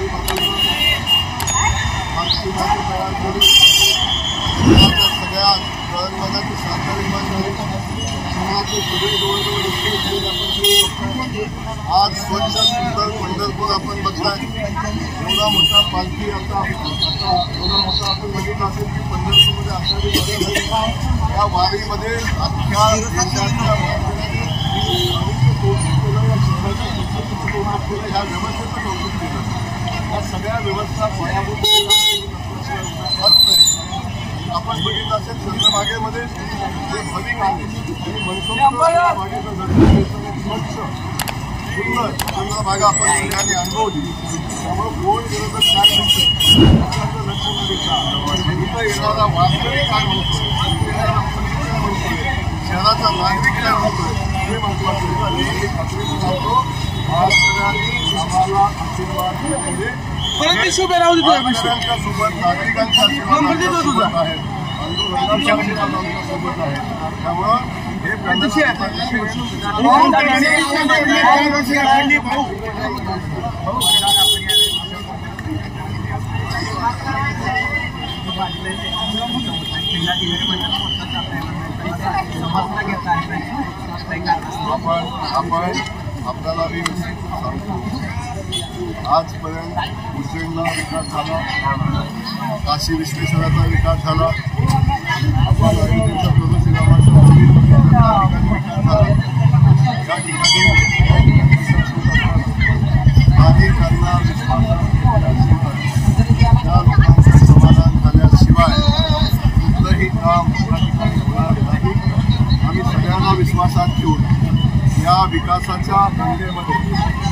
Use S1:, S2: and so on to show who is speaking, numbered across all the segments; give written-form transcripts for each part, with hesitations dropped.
S1: सगळ्या प्रधानमंत्र्यांची सातारी आज स्वच्छ सुंदर पंढरपूर आपण बघताय. एवढा मोठा पालखी आता एवढा मोठा आपण बघितला असेल की पंढरपूरमध्ये अशा या वारीमध्ये अख्ख्या देशाच्या ह्या व्यवस्थेचं कौतुक केलं. या सगळ्या व्यवस्था पायाभूत आपण बघितलं असेल चंद्रभागेमध्ये जे भाविक आले आणि मनसोक्त स्वच्छ सुंदर चंद्रभागा आपण सगळ्यांनी अनुभवली. त्यामुळे कोण विरोधक काय म्हणतो लक्ष न देता इथं येणारा वारकरी काय म्हणतो, शहराचा नागरिक काय म्हणतोय हे महत्वाचं आहे. हे खात्री सांगतो आज सगळ्यांनी आम्हाला आशीर्वाद दिल्यामुळे शेतकऱ्यांच्या सोबत नागरिकांच्या आशीर्वाद आहेत, बंधुबांधवांच्या आशीर्वाद सोबत आहेत. त्यामुळं हे आपण आपल्याला मी सांगतो आजपर्यंत उज्जैनला विकास झाला, काशी विश्वेश्वराचा विकास झाला, आपण अयोध्येचा प्रभू श्रीरामाच्या या ठिकाणी नागरिकांना त्या लोकांचं समाधान झाल्याशिवाय कुठलंही काम या ठिकाणी होणार नाही. आम्ही सगळ्यांना विश्वासात घेऊन या विकासाच्या गंगेमध्ये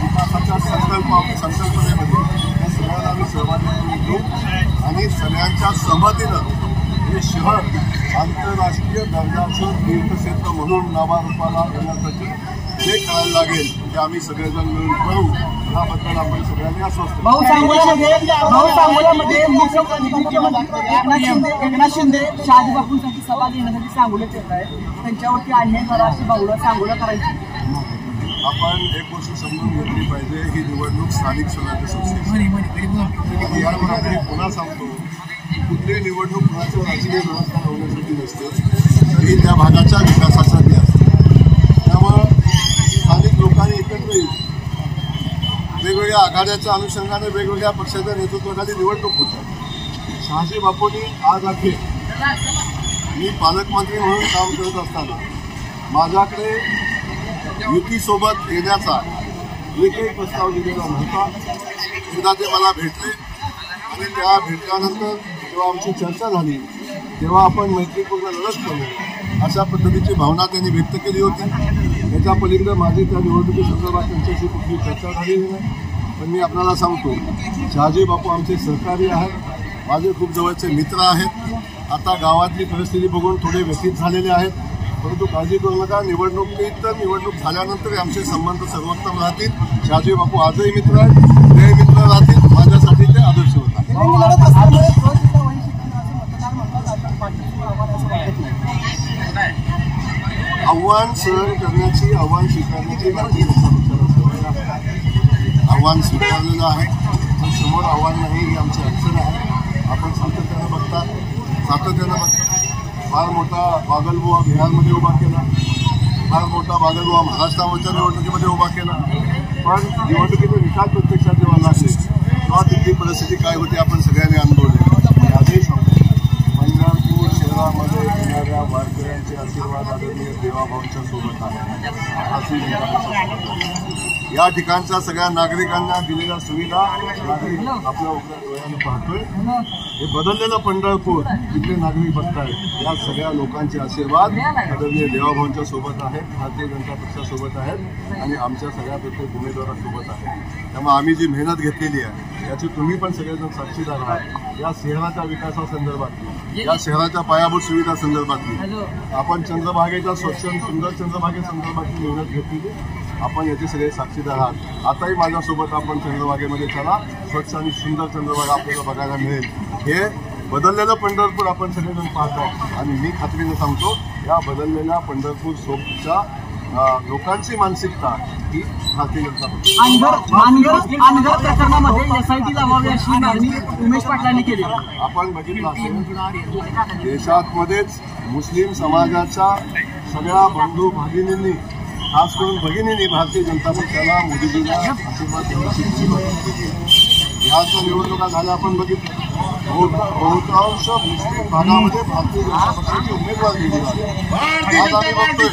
S1: विकासाच्या संकल्पनेमध्ये या सगळ्यांना आम्ही सहभागी करून घेऊ आणि सगळ्यांच्या सहमतीनं हे शहर आंतरराष्ट्रीय दर्जाचं तीर्थक्षेत्र म्हणून नावारूपाला येण्यासाठी जे करायला लागेल ते आम्ही सगळेजण मिळून करू. याबद्दल आपण सगळ्यांनी आश्वस्त.
S2: सांगोल्यामध्ये एकनाथ शिंदे शहाजी बापूंसाठी सभा घेण्यासाठी सांगोल्यात येत आहे, त्यांच्यावरती अन्याय झाला अशी बावलं सांगोला करायची.
S1: आपण एक गोष्ट समजून घेतली पाहिजे, ही निवडणूक स्थानिक स्वराज्य संस्थेची यावर आम्ही पुन्हा सांगतो कुठलीही निवडणूक कुणाच्या राजकीय व्यवस्था होण्यासाठी नसते, तरी त्या भागाच्या विकासासाठी असते. त्यामुळं स्थानिक लोकांनी एकत्र येऊन वेगवेगळ्या आघाड्याच्या अनुषंगाने वेगवेगळ्या पक्षाच्या नेतृत्वाखाली निवडणूक होतात. शहाजी बापूंनी आज अखेर मी पालकमंत्री म्हणून काम करत असताना माझ्याकडे युतीसोबत येण्याचा एकही प्रस्ताव दिलेला नव्हता. एकदा ते मला भेटले आणि त्या भेटल्यानंतर जेव्हा आमची चर्चा झाली तेव्हा आपण मैत्रीपूर्ण लढत करू अशा पद्धतीची भावना त्यांनी व्यक्त केली होती. याच्या पलीकडे माझी त्या निवडणुकीसंदर्भात त्यांच्याशी कुठली चर्चा झालेली नाही. पण मी आपल्याला सांगतो शहाजी बापू आमचे सहकारी आहेत, माझे खूप जवळचे मित्र आहेत. आता गावातली परिस्थिती बघून थोडे व्यथित झालेले आहेत, परंतु काळजी करू नका. निवडणुकीत तर निवडणूक झाल्यानंतर आमचे संबंध सर्वोत्तम राहतील. शहाजी बापू आजही मित्र आहेत, ते मित्र राहतील. माझ्यासाठी ते आदर्श होतात. आव्हान सहन करण्याची, आव्हान स्वीकारण्याची भारतीय जनता पक्षाला सवय आहे. आव्हान स्वीकारलेलं आहे, पण समोर आव्हान नाही ही आमची अडचण आहे. आपण सातत्यानं बघता. फार मोठा बागलबुवा बिहारमध्ये उभा केला, फार मोठा बागलबुवा महाराष्ट्रावरच्या निवडणुकीमध्ये उभा केला, पण निवडणुकीचे निकाल प्रत्यक्षात जेव्हा लागले तेव्हा तिथली परिस्थिती काय होती आपण सगळ्यांनी अनुभवले. आजही सांगतो पंढरपूर शहरामध्ये येणाऱ्या वारकऱ्यांचे आशीर्वाद आदरणीय देवाभाऊंच्या सोबत आहे. या ठिकाणच्या सगळ्या नागरिकांना दिलेल्या सुविधा नागरिक आपल्या उघड्या डोळ्यानं पाहतोय. हे बदललेलं पंढरपूर तिथले नागरिक बघतायत. या सगळ्या लोकांचे आशीर्वाद आदरणीय देवाभाऊंच्या सोबत आहेत, भारतीय जनता पक्षासोबत आहेत आणि आमच्या सगळ्या प्रत्येक उमेदवारांसोबत आहेत. त्यामुळे आम्ही जी मेहनत घेतलेली आहे याची तुम्ही पण सगळेजण साक्षीदार आहात. या शहराच्या विकासासंदर्भातली, या शहराच्या पायाभूत सुविधा संदर्भातली आपण चंद्रभागेच्या स्वच्छ सुंदर चंद्रभागेसंदर्भातली मेहनत घेतलेली, आपण याचे सगळे साक्षीदार आहात. आताही माझ्यासोबत आपण चंद्रभागेमध्ये चला, स्वच्छ आणि सुंदर चंद्रभागा आपल्याला बघायला मिळेल. हे बदललेलं पंढरपूर आपण सगळेजण पाहतो आणि मी खात्रीने सांगतो या बदललेल्या पंढरपूर सोबतच्या लोकांची मानसिकता ही भारतीय जनता पक्ष
S2: अनगर प्रकरणामध्ये एसआयटी लावावी अशी मागणी उमेश पाटलांनी केली.
S1: आपण बघितलं असेल देशातमध्येच मुस्लिम समाजाच्या सगळ्या बंधू भगिनींनी खास करून भगिनींनी भारतीय जनता पक्षाला मोदीजींना आशीर्वाद देण्याची सुरुवात केली. बिहारच्या निवडणुका झाल्या आपण बघितलं बहुतांश मुस्लिम भागामध्ये भारतीय जनता पक्षाची उमेदवार दिली. आज आम्ही बघतोय